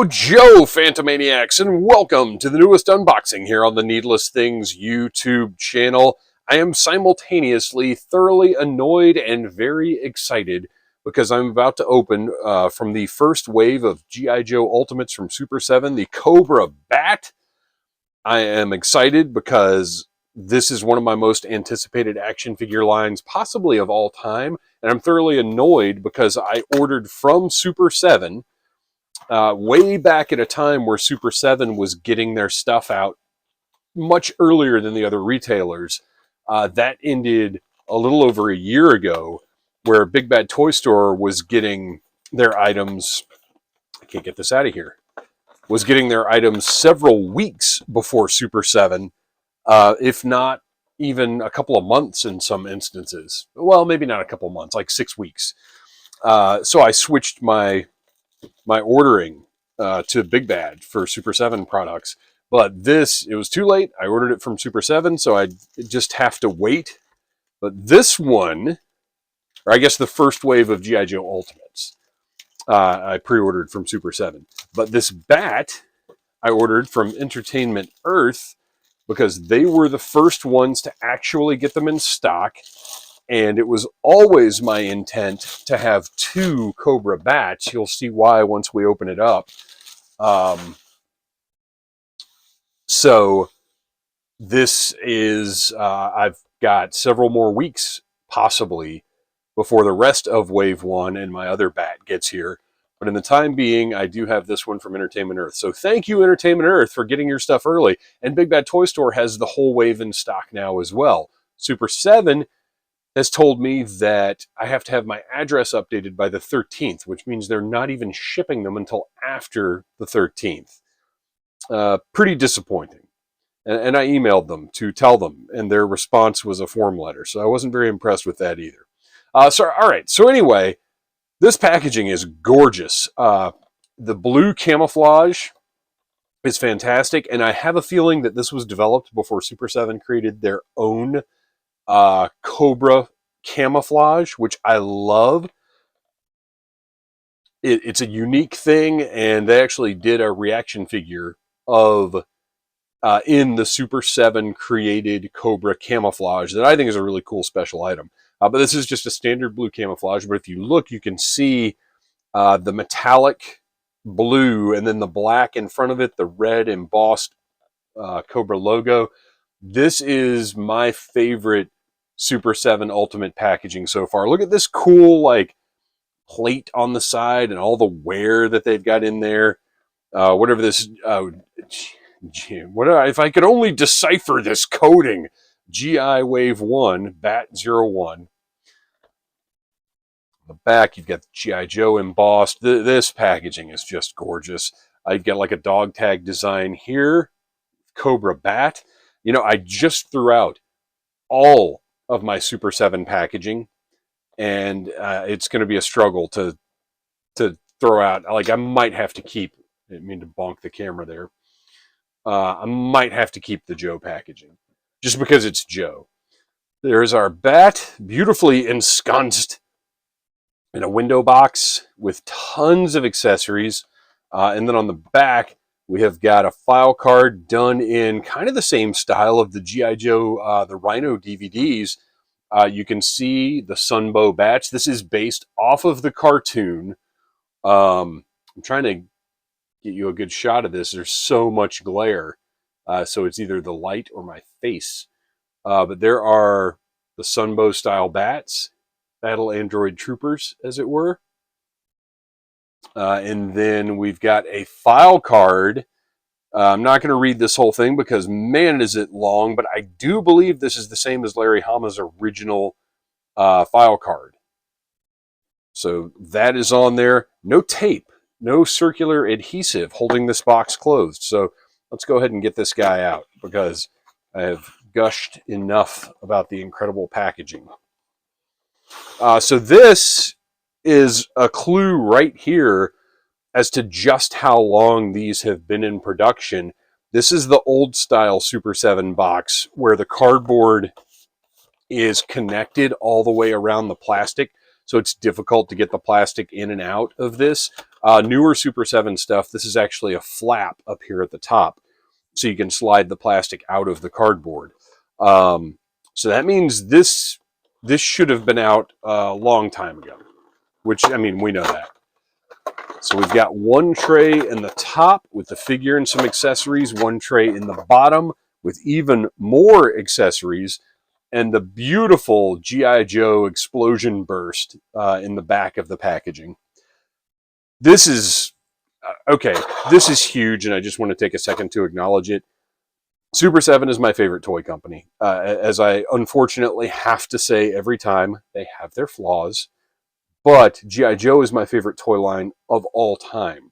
Yo, Joe, Phantomaniacs, and welcome to the newest unboxing here on the Needless Things YouTube channel. I am simultaneously thoroughly annoyed and very excited because I'm about to open from the first wave of G.I. Joe Ultimates from Super 7, the Cobra B.A.T. I am excited because this is one of my most anticipated action figure lines, possibly of all time, and I'm thoroughly annoyed because I ordered from Super 7 way back at a time where Super 7 was getting their stuff out much earlier than the other retailers. That ended a little over a year ago, where Big Bad Toy Store was getting their items, I can't get this out of here, was getting their items several weeks before Super 7, if not even a couple of months in some instances. Well, maybe not a couple of months, like 6 weeks. So I switched my ordering to Big Bad for Super 7 products. But this, it was too late. I ordered it from Super 7, so I just have to wait. But this one, or I guess the first wave of G.I. Joe Ultimates, I pre-ordered from Super 7. But this Bat, I ordered from Entertainment Earth because they were the first ones to actually get them in stock. And it was always my intent to have 2 Cobra B.A.Ts. You'll see why once we open it up. So this is, I've got several more weeks, possibly, before the rest of Wave 1 and my other Bat gets here. But in the time being, I do have this one from Entertainment Earth. So thank you, Entertainment Earth, for getting your stuff early. And Big Bad Toy Store has the whole wave in stock now as well. Super 7 has told me that I have to have my address updated by the 13th, which means they're not even shipping them until after the 13th. Pretty disappointing. And I emailed them to tell them, and their response was a form letter, so I wasn't very impressed with that either. All right, so anyway, this packaging is gorgeous. The blue camouflage is fantastic, and I have a feeling that this was developed before Super 7 created their own Cobra camouflage, which I love. It's a unique thing, and they actually did a reaction figure of in the Super 7 created Cobra camouflage that I think is a really cool special item. But this is just a standard blue camouflage, but if you look, you can see the metallic blue and then the black in front of it, the red embossed Cobra logo. This is my favorite Super 7 Ultimate packaging so far. Look at this cool, like, plate on the side and all the wear that they've got in there. Whatever this, if I could only decipher this coding. GI Wave 1, BAT-01. The back, you've got G.I. Joe embossed. This packaging is just gorgeous. I've got like a dog tag design here. Cobra B.A.T. You know, I just threw out all of my Super 7 packaging, and it's going to be a struggle to throw out. Like, I might have to keep, I didn't mean to bonk the camera there. I might have to keep the Joe packaging, just because it's Joe. There's our Bat, beautifully ensconced in a window box with tons of accessories. And then on the back, we have got a file card done in kind of the same style of the G.I. Joe, the Rhino DVDs. You can see the Sunbow Bats. This is based off of the cartoon. I'm trying to get you a good shot of this. There's so much glare. So it's either the light or my face. But there are the Sunbow style bats, battle android troopers, as it were. And then we've got a file card. I'm not going to read this whole thing because, man, is it long, but I do believe this is the same as Larry Hama's original file card. So that is on there. No tape, no circular adhesive holding this box closed. So let's go ahead and get this guy out because I have gushed enough about the incredible packaging. So this is a clue right here as to just how long these have been in production. This is the old style Super 7 box where the cardboard is connected all the way around the plastic. so it's difficult to get the plastic in and out of this. Newer Super 7 stuff, this is actually a flap up here at the top, so you can slide the plastic out of the cardboard. So that means this should have been out a long time ago, which, I mean, we know that. So we've got one tray in the top with the figure and some accessories, one tray in the bottom with even more accessories, and the beautiful G.I. Joe explosion burst in the back of the packaging. This is, okay, this is huge, and I just want to take a second to acknowledge it. Super 7 is my favorite toy company. As I unfortunately have to say every time, they have their flaws. But G.I. Joe is my favorite toy line of all time.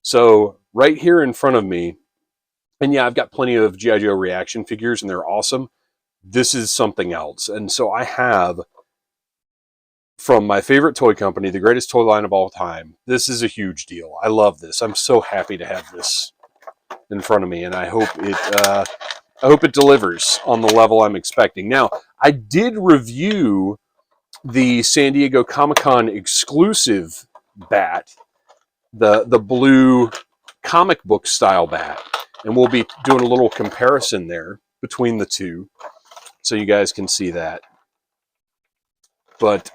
So right here in front of me, and yeah, I've got plenty of G.I. Joe reaction figures, and they're awesome. This is something else. And so I have, from my favorite toy company, the greatest toy line of all time, this is a huge deal. I love this. I'm so happy to have this in front of me, and I hope it delivers on the level I'm expecting. Now, I did review the San Diego Comic-Con exclusive bat, the blue comic book style bat, and we'll be doing a little comparison there between the two, so you guys can see that. But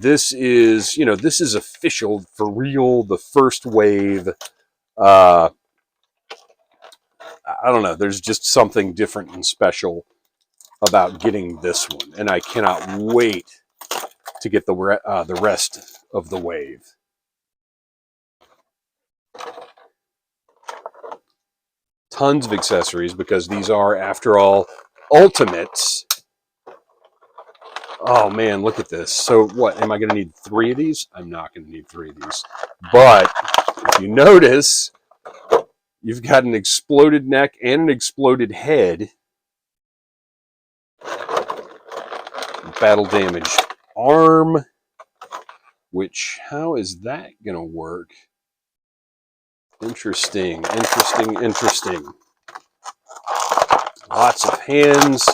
this is, this is official for real. The first wave. I don't know. There's just something different and special about getting this one, and I cannot wait to get the rest of the wave. Tons of accessories, because these are, after all, ultimates. Oh man, look at this. So what, am I going to need 3 of these? I'm not going to need 3 of these. But if you notice, you've got an exploded neck and an exploded head. Battle damaged arm, which, how is that going to work? Interesting, interesting, interesting. Lots of hands.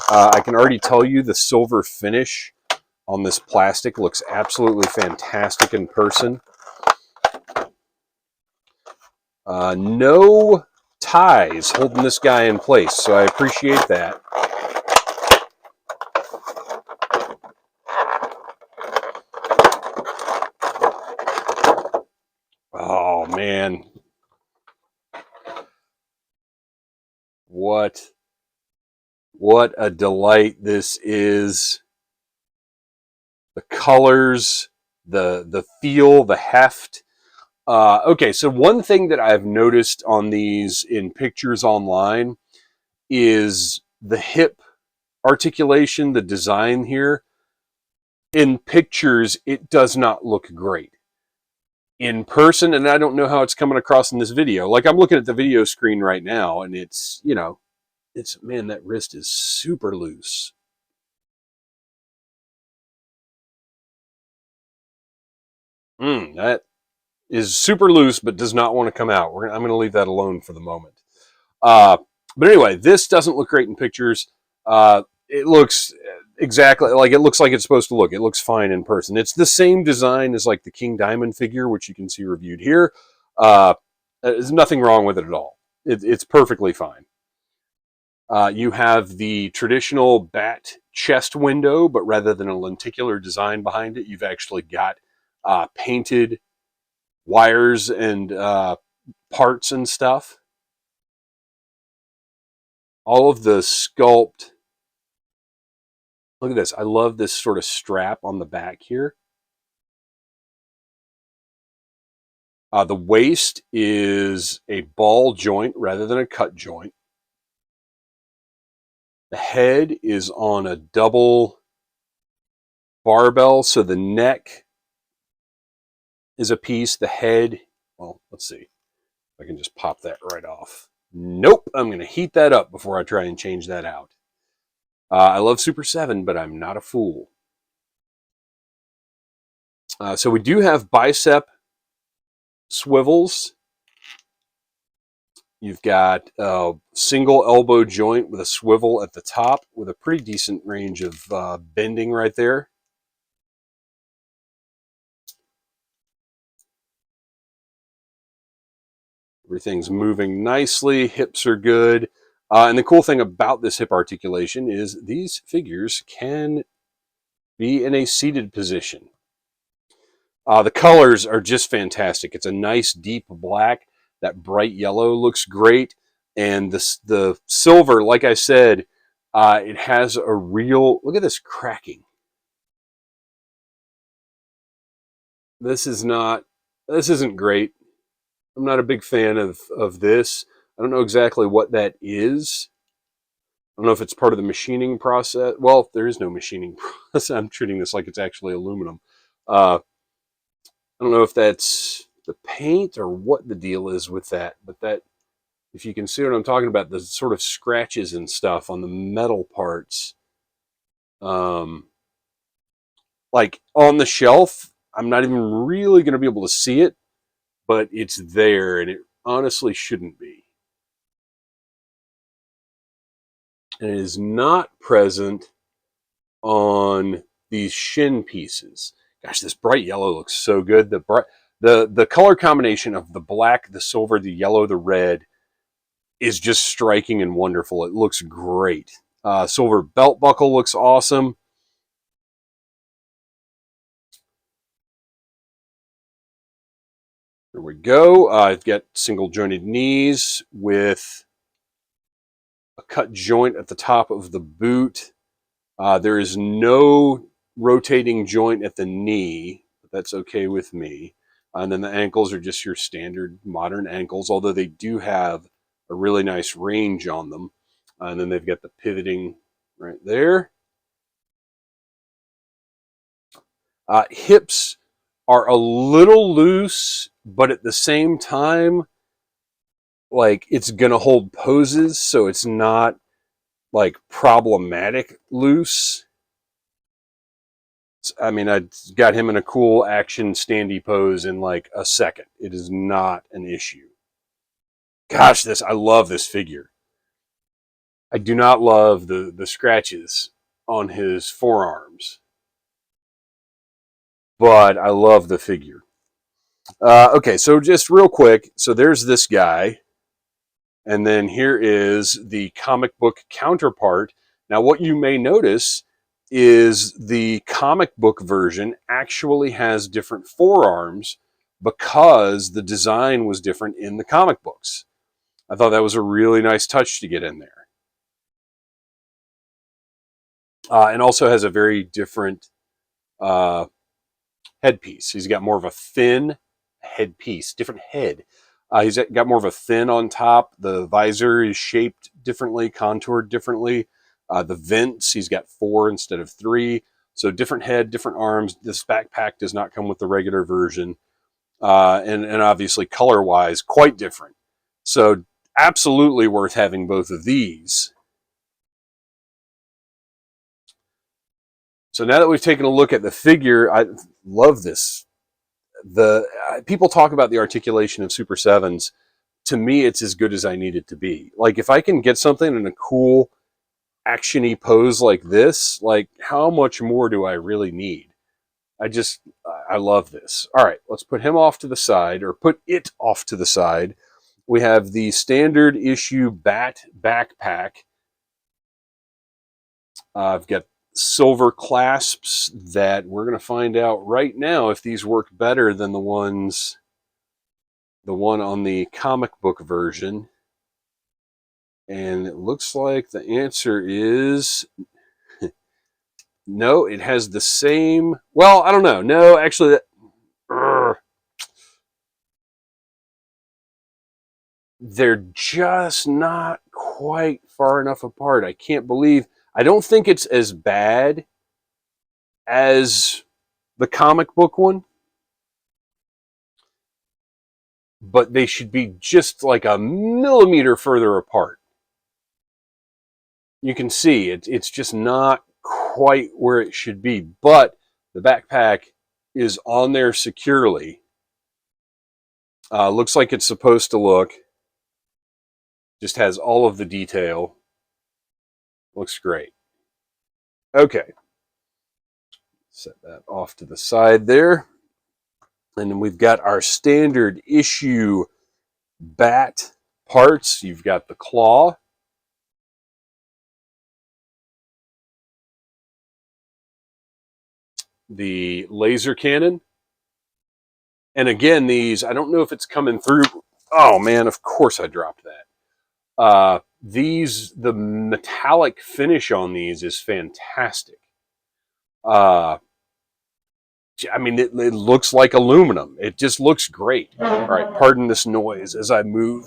I can already tell you the silver finish on this plastic looks absolutely fantastic in person. No ties holding this guy in place, so I appreciate that. Oh man, what a delight this is. The colors, the feel, the heft. Okay, so one thing that I've noticed on these in pictures online is the hip articulation, the design here. In pictures, it does not look great. In person, and I don't know how it's coming across in this video. Like, I'm looking at the video screen right now, and it's, man, that wrist is super loose. That is super loose, but does not want to come out. I'm going to leave that alone for the moment. But anyway, this doesn't look great in pictures. It looks exactly like it looks like it's supposed to look. It looks fine in person. It's the same design as like the King Diamond figure, which you can see reviewed here. There's nothing wrong with it at all. It's perfectly fine. You have the traditional bat chest window, but rather than a lenticular design behind it, you've actually got painted wires and parts and stuff. All of the sculpt. Look at this. I love this sort of strap on the back here. The waist is a ball joint rather than a cut joint. The head is on a double barbell, so the neck is a piece. The head, well, let's see if I can just pop that right off. Nope, I'm going to heat that up before I try and change that out. I love Super 7, but I'm not a fool. So we do have bicep swivels. You've got a single elbow joint with a swivel at the top with a pretty decent range of bending right there. Everything's moving nicely. Hips are good. And the cool thing about this hip articulation is these figures can be in a seated position. The colors are just fantastic. It's a nice deep black. That bright yellow looks great. And the silver, like I said, it has a real, look at this cracking. This isn't great. I'm not a big fan of this. I don't know exactly what that is. I don't know if it's part of the machining process. Well, there is no machining process. I'm treating this like it's actually aluminum. I don't know if that's the paint or what the deal is with that, but that, if you can see what I'm talking about, the sort of scratches and stuff on the metal parts, like on the shelf, I'm not even really going to be able to see it, but it's there, and it honestly shouldn't be. And it is not present on these shin pieces. Gosh, this bright yellow looks so good. The color combination of the black, the silver, the yellow, the red is just striking and wonderful. It looks great. Silver belt buckle looks awesome. Here we go. I've got single jointed knees with a cut joint at the top of the boot. There is no rotating joint at the knee, but that's okay with me. And then the ankles are just your standard modern ankles, although they do have a really nice range on them. And then they've got the pivoting right there. Hips are a little loose, but at the same time, like it's gonna hold poses, so it's not like problematic loose. I mean, I got him in a cool action standy pose in like a second. It is not an issue. Gosh, I love this figure. I do not love the scratches on his forearms, but I love the figure. Okay, so just real quick, so there's this guy, and then here is the comic book counterpart. Now, what you may notice is the comic book version actually has different forearms because the design was different in the comic books. I thought that was a really nice touch to get in there. And also has a very different uh, headpiece. He's got more of a thin headpiece, different head. He's got more of a thin on top. The visor is shaped differently, contoured differently. The vents, he's got 4 instead of 3. So different head, different arms. This backpack does not come with the regular version. And obviously color-wise, quite different. So absolutely worth having both of these. So now that we've taken a look at the figure, I love this. People talk about the articulation of Super 7s. To me, it's as good as I need it to be. Like if I can get something in a cool actiony pose like this, like how much more do I really need? I love this. All right, let's put him off to the side, or put it off to the side. We have the standard issue BAT backpack. I've got silver clasps that we're going to find out right now if these work better than the one on the comic book version. And it looks like the answer is no. It has the same. Well, I don't know. No, actually, they're just not quite far enough apart. I can't believe. I don't think it's as bad as the comic book one, but they should be just like a millimeter further apart. You can see it's just not quite where it should be, but the backpack is on there securely. Looks like it's supposed to look. Just has all of the detail. Looks great. Okay. Set that off to the side there. And then we've got our standard issue bat parts. You've got the claw, the laser cannon, and again, these, I don't know if it's coming through. Oh man, of course I dropped that. The metallic finish on these is fantastic. I mean, it looks like aluminum. It just looks great. All right, pardon this noise as I move.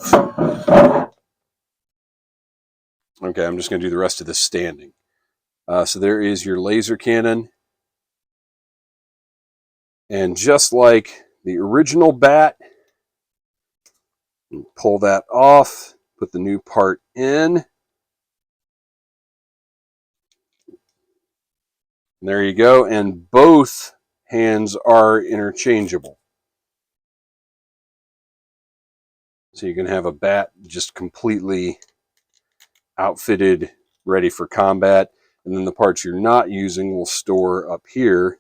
Okay, I'm just going to do the rest of this standing. So there is your laser cannon. And just like the original bat, pull that off, put the new part in. And there you go. And both hands are interchangeable. So you can have a bat just completely outfitted, ready for combat. And then the parts you're not using will store up here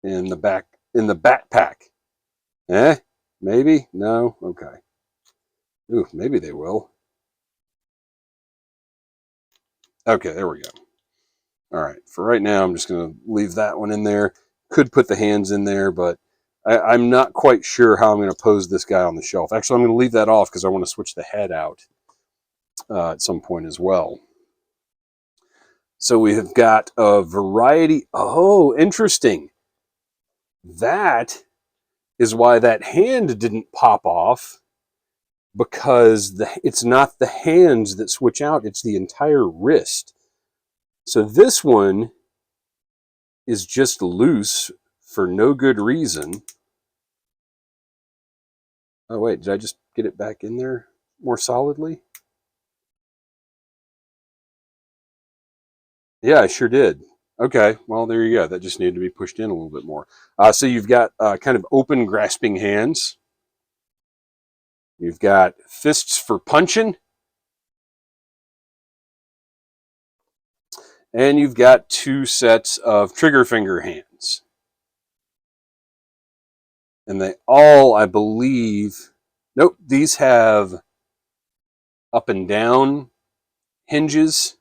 in the back, in the backpack. Maybe? No? Okay. Ooh, maybe they will. Okay, there we go. All right, for right now, I'm just going to leave that one in there. Could put the hands in there, but I'm not quite sure how I'm going to pose this guy on the shelf. Actually, I'm going to leave that off because I want to switch the head out at some point as well. So we have got a variety. Oh, interesting. That is why that hand didn't pop off, because it's not the hands that switch out, it's the entire wrist. So this one is just loose for no good reason. Oh wait, did I just get it back in there more solidly? Yeah, I sure did. Okay, well there you go. That just needed to be pushed in a little bit more. So you've got kind of open grasping hands. You've got fists for punching. And you've got two sets of trigger finger hands. And they all, I believe, nope, these have up and down hinges.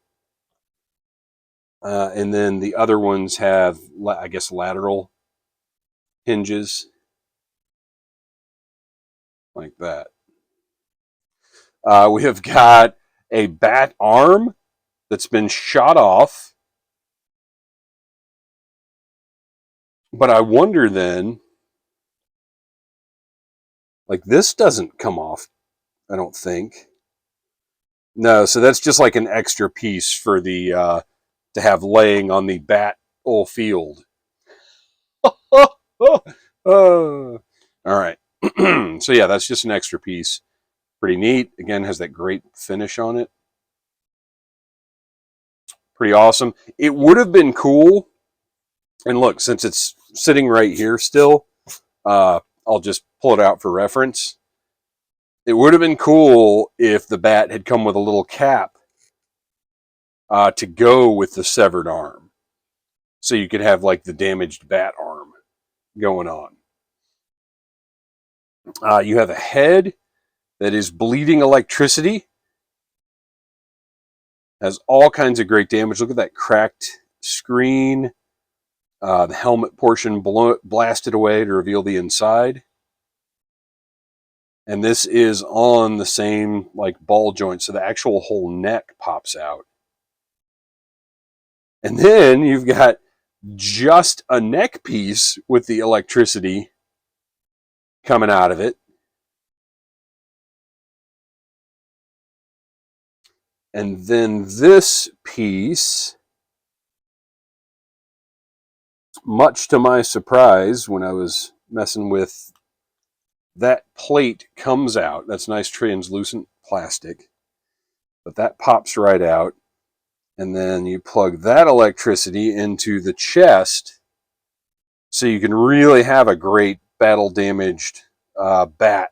And then the other ones have, I guess, lateral hinges. Like that. We have got a bat arm that's been shot off. But I wonder then, like this doesn't come off, I don't think. No, so that's just like an extra piece for the to have laying on the bat field. All right. So yeah, that's just an extra piece. Pretty neat. Again, has that great finish on it. Pretty awesome. It would have been cool. And look, since it's sitting right here still, I'll just pull it out for reference. It would have been cool if the bat had come with a little cap to go with the severed arm. So you could have like the damaged bat arm going on. You have a head that is bleeding electricity. Has all kinds of great damage. Look at that cracked screen. The helmet portion blasted away to reveal the inside. And this is on the same like ball joint, so the actual whole neck pops out. And then you've got just a neck piece with the electricity coming out of it. And then this piece, much to my surprise, when I was messing with that plate, comes out. That's nice translucent plastic. But that pops right out. And then you plug that electricity into the chest so you can really have a great battle damaged bat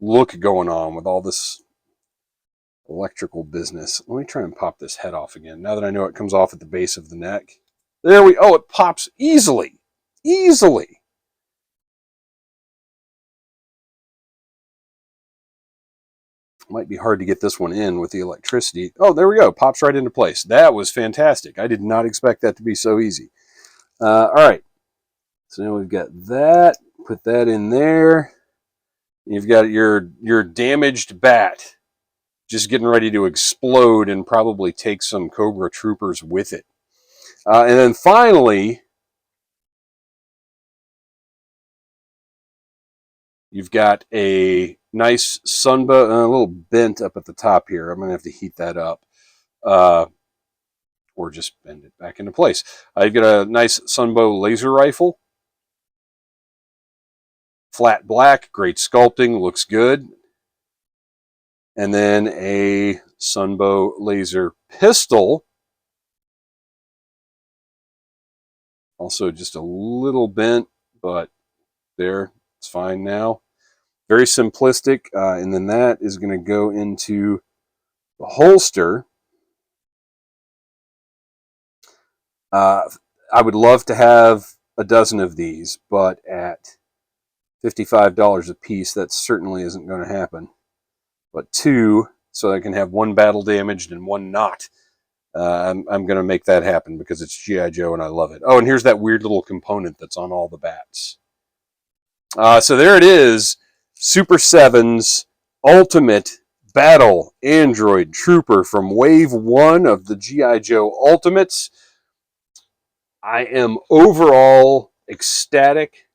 look going on with all this electrical business. Let me try and pop this head off again. Now that I know it comes off at the base of the neck. There we, oh, it pops easily. Easily. Might be hard to get this one in with the electricity. Oh, there we go. Pops right into place. That was fantastic. I did not expect that to be so easy. All right. So now we've got that. Put that in there. You've got your damaged bat just getting ready to explode and probably take some Cobra Troopers with it. And then finally, you've got a nice sunbow, a little bent up at the top here. I'm going to have to heat that up. Or just bend it back into place. I've got a nice sunbow laser rifle. Flat black, great sculpting, looks good. And then a sunbow laser pistol. Also just a little bent, but there, it's fine now. Very simplistic. And then that is going to go into the holster. I would love to have a dozen of these, but at $55 a piece, that certainly isn't going to happen. But two, so I can have one battle damaged and one not. I'm going to make that happen because it's G.I. Joe and I love it. Oh, and here's that weird little component that's on all the bats. So there it is, Super 7's Ultimate Battle Android Trooper from Wave 1 of the G.I. Joe Ultimates. I am overall ecstatic.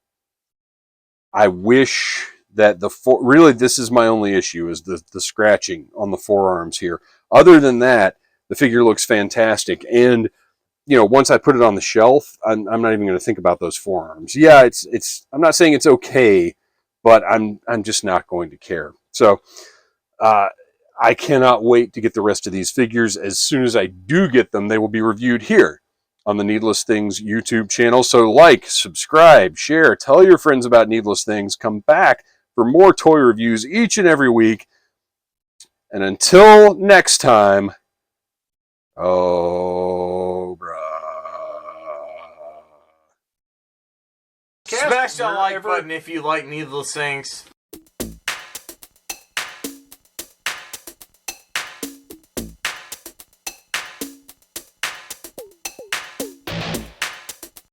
I wish that really this is my only issue is the scratching on the forearms here. Other than that, the figure looks fantastic. And you know, once I put it on the shelf, I'm not even going to think about those forearms. Yeah, it's. I'm not saying it's okay, but I'm just not going to care. So I cannot wait to get the rest of these figures. As soon as I do get them, they will be reviewed here on the Needless Things YouTube channel. So like, subscribe, share, tell your friends about Needless Things. Come back for more toy reviews each and every week. And until next time, Cobra. Smash that like button if you like Needless Things.